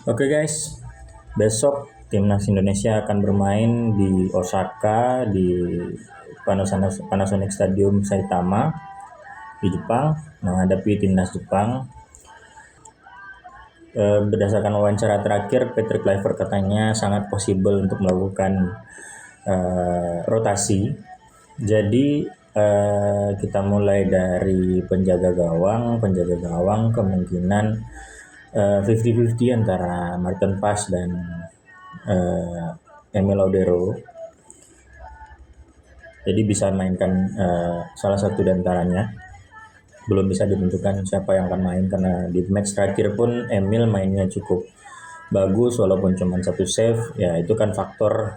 Oke guys, besok timnas Indonesia akan bermain di Osaka di Panasonic Stadium Saitama di Jepang menghadapi timnas Jepang. Berdasarkan wawancara terakhir, Patrick Kluivert katanya sangat possible untuk melakukan rotasi. Jadi kita mulai dari penjaga gawang kemungkinan 50-50 antara Martin Paes dan Emil Laudero. Jadi bisa mainkan salah satu di antaranya. Belum bisa ditentukan siapa yang akan main karena di match terakhir pun Emil mainnya cukup bagus walaupun cuma satu save. Ya itu kan faktor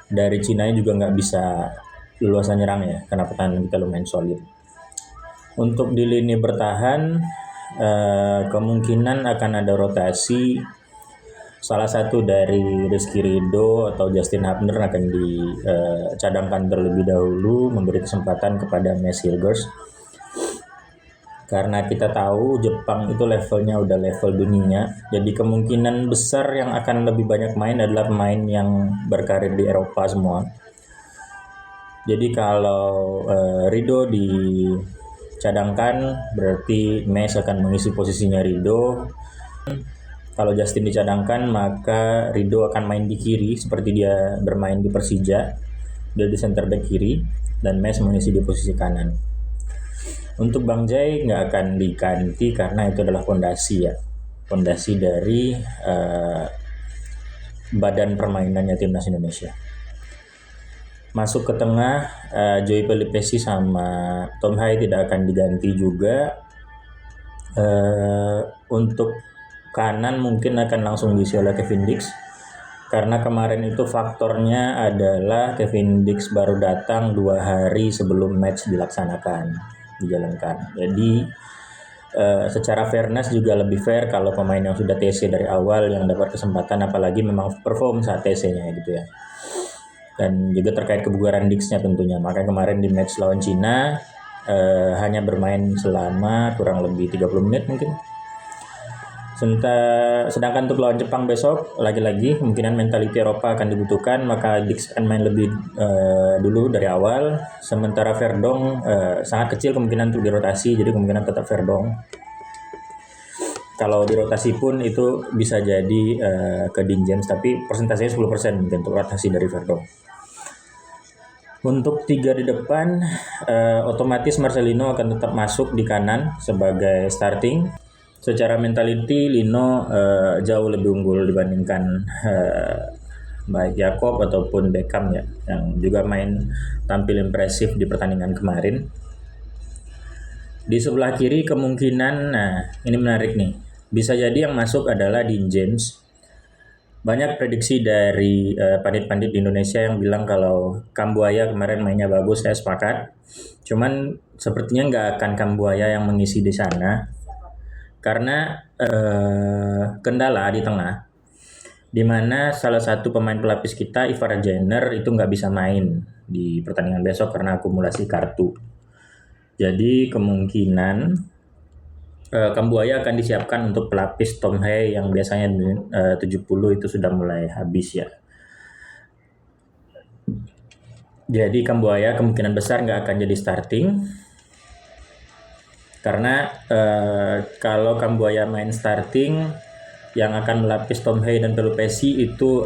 dari Cina juga nggak bisa leluasa nyerang ya karena pertahanan kita lumayan solid. Untuk di lini bertahan kemungkinan akan ada rotasi. Salah satu dari Rizky Ridho atau Justin Hubner akan dicadangkan terlebih dahulu, memberi kesempatan kepada Mads Hilgers. Karena kita tahu Jepang itu levelnya udah level dunia, jadi kemungkinan besar yang akan lebih banyak main adalah pemain yang berkarir di Eropa semua. Jadi kalau Ridho dicadangkan, berarti Mads akan mengisi posisinya Ridho. Kalau Justin dicadangkan, maka Ridho akan main di kiri seperti dia bermain di Persija. Dia di center back kiri dan Mads mengisi di posisi kanan. Untuk Bang Jai nggak akan diganti karena itu adalah fondasi ya. Fondasi dari badan permainannya timnas Indonesia. Masuk ke tengah, Joey Pelipesi sama Tom Hai tidak akan diganti juga. Untuk kanan mungkin akan langsung diisi oleh Kevin Dix karena kemarin itu faktornya adalah Kevin Dix baru datang 2 hari sebelum match dijalankan. Jadi secara fairness juga lebih fair kalau pemain yang sudah TC dari awal yang dapat kesempatan, apalagi memang perform saat TC-nya gitu ya. Dan juga terkait kebugaran Dix-nya tentunya. Maka kemarin di match lawan Cina hanya bermain selama kurang lebih 30 menit mungkin. Sedangkan untuk lawan Jepang besok, lagi-lagi kemungkinan mentality Eropa akan dibutuhkan, maka Dix akan main lebih dulu dari awal. Sementara Verdong sangat kecil kemungkinan untuk dirotasi, jadi kemungkinan tetap Verdong. Kalau dirotasi pun itu bisa jadi ke Dean James, tapi persentasenya 10% mungkin untuk rotasi dari Verdong. Untuk 3 di depan, otomatis Marcelino akan tetap masuk di kanan sebagai starting. Secara mentality Lino jauh lebih unggul dibandingkan baik Jakob ataupun Beckham ya, yang juga tampil impresif di pertandingan kemarin. Di sebelah kiri kemungkinan, nah ini menarik nih, bisa jadi yang masuk adalah Dean James. Banyak prediksi dari pandit-pandit di Indonesia yang bilang kalau Kambuaya kemarin mainnya bagus, saya sepakat. Cuman sepertinya nggak akan Kambuaya yang mengisi di sana karena kendala di tengah, di mana salah satu pemain pelapis kita, Ivar Jenner, itu nggak bisa main di pertandingan besok karena akumulasi kartu. Jadi kemungkinan Kambuaya akan disiapkan untuk pelapis Tom Hai yang biasanya 70 itu sudah mulai habis ya. Jadi Kambuaya kemungkinan besar nggak akan jadi starting. Karena kalau Kambuaya main starting, yang akan melapis Tom Hai dan Pelupesi itu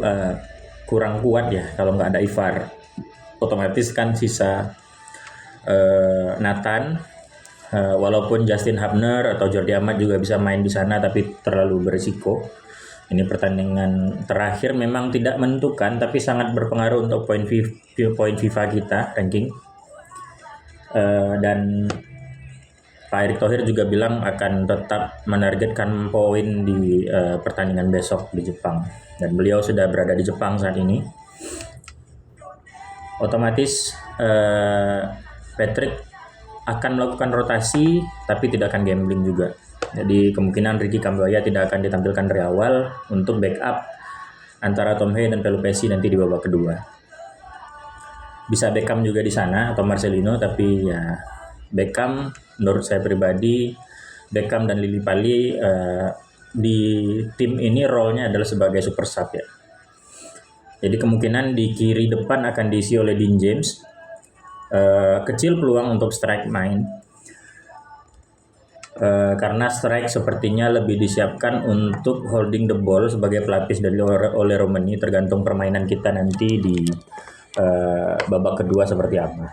kurang kuat ya kalau nggak ada Ivar. Otomatis kan sisa Nathan, walaupun Justin Hubner atau Jordi Amat juga bisa main di sana, tapi terlalu berisiko. Ini pertandingan terakhir memang tidak menentukan, tapi sangat berpengaruh untuk poin FIFA kita ranking. Dan Pak Erick Thohir juga bilang akan tetap menargetkan poin di pertandingan besok di Jepang. Dan beliau sudah berada di Jepang saat ini. Otomatis Patrick akan melakukan rotasi, tapi tidak akan gambling juga. Jadi kemungkinan Ricky Kambuaya tidak akan ditampilkan dari awal untuk backup antara Tom Hai dan Pelupesi nanti di babak kedua. Bisa Beckham juga di sana atau Marcelino, tapi ya Beckham menurut saya pribadi, Beckham dan Lillipali di tim ini role-nya adalah sebagai super sub ya. Jadi kemungkinan di kiri depan akan diisi oleh Dean James. Kecil peluang untuk strike main. Karena strike sepertinya lebih disiapkan untuk holding the ball sebagai pelapis dari oleh Romani, tergantung permainan kita nanti di babak kedua seperti apa.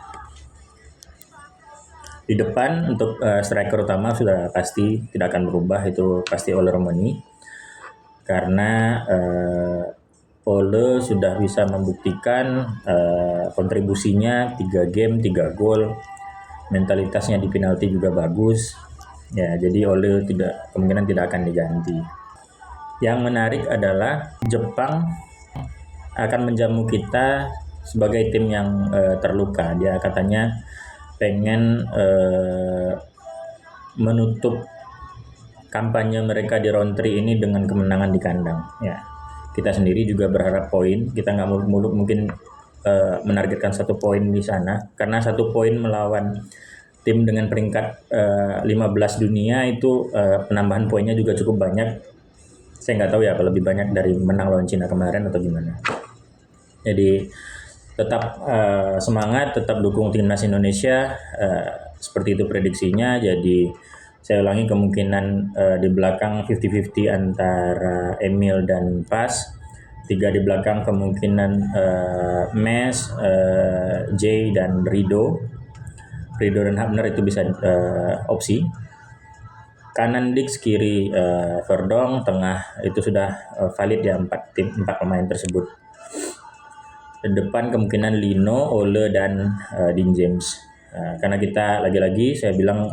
Di depan untuk striker utama sudah pasti tidak akan berubah, itu pasti oleh Romani, karena Ole sudah bisa membuktikan kontribusinya 3 game 3 gol, mentalitasnya di penalti juga bagus ya, jadi Ole kemungkinan tidak akan diganti. Yang menarik adalah Jepang akan menjamu kita sebagai tim yang terluka. Dia katanya pengen menutup kampanye mereka di round 3 ini dengan kemenangan di kandang ya. Kita sendiri juga berharap poin, kita nggak muluk-muluk mungkin menargetkan 1 poin di sana, karena 1 poin melawan tim dengan peringkat 15 dunia itu penambahan poinnya juga cukup banyak. Saya nggak tahu ya kalau lebih banyak dari menang lawan Cina kemarin atau gimana. Jadi tetap semangat, tetap dukung timnas Indonesia, seperti itu prediksinya. Jadi saya ulangi, kemungkinan di belakang 50-50 antara Emil dan Pas. 3 di belakang kemungkinan Mes, Jay dan Rido dan Hapner itu bisa opsi. Kanan Dix, kiri Verdong, tengah itu sudah valid ya 4 pemain tersebut. Depan kemungkinan Lino, Ole dan Dean James. Karena kita lagi-lagi saya bilang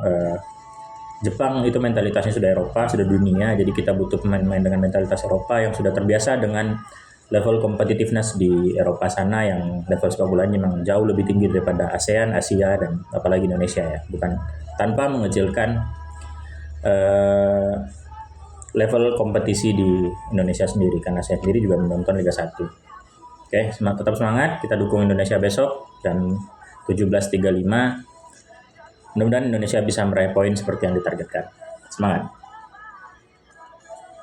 Jepang itu mentalitasnya sudah Eropa, sudah dunia, jadi kita butuh pemain-pemain dengan mentalitas Eropa yang sudah terbiasa dengan level competitiveness di Eropa sana, yang level sepak bolanya memang jauh lebih tinggi daripada ASEAN, Asia, dan apalagi Indonesia ya. Bukan tanpa mengecilkan level kompetisi di Indonesia sendiri, karena saya sendiri juga menonton Liga 1. Oke, tetap semangat, kita dukung Indonesia besok jam 17.35. Mudah-mudahan Indonesia bisa meraih poin seperti yang ditargetkan. Semangat!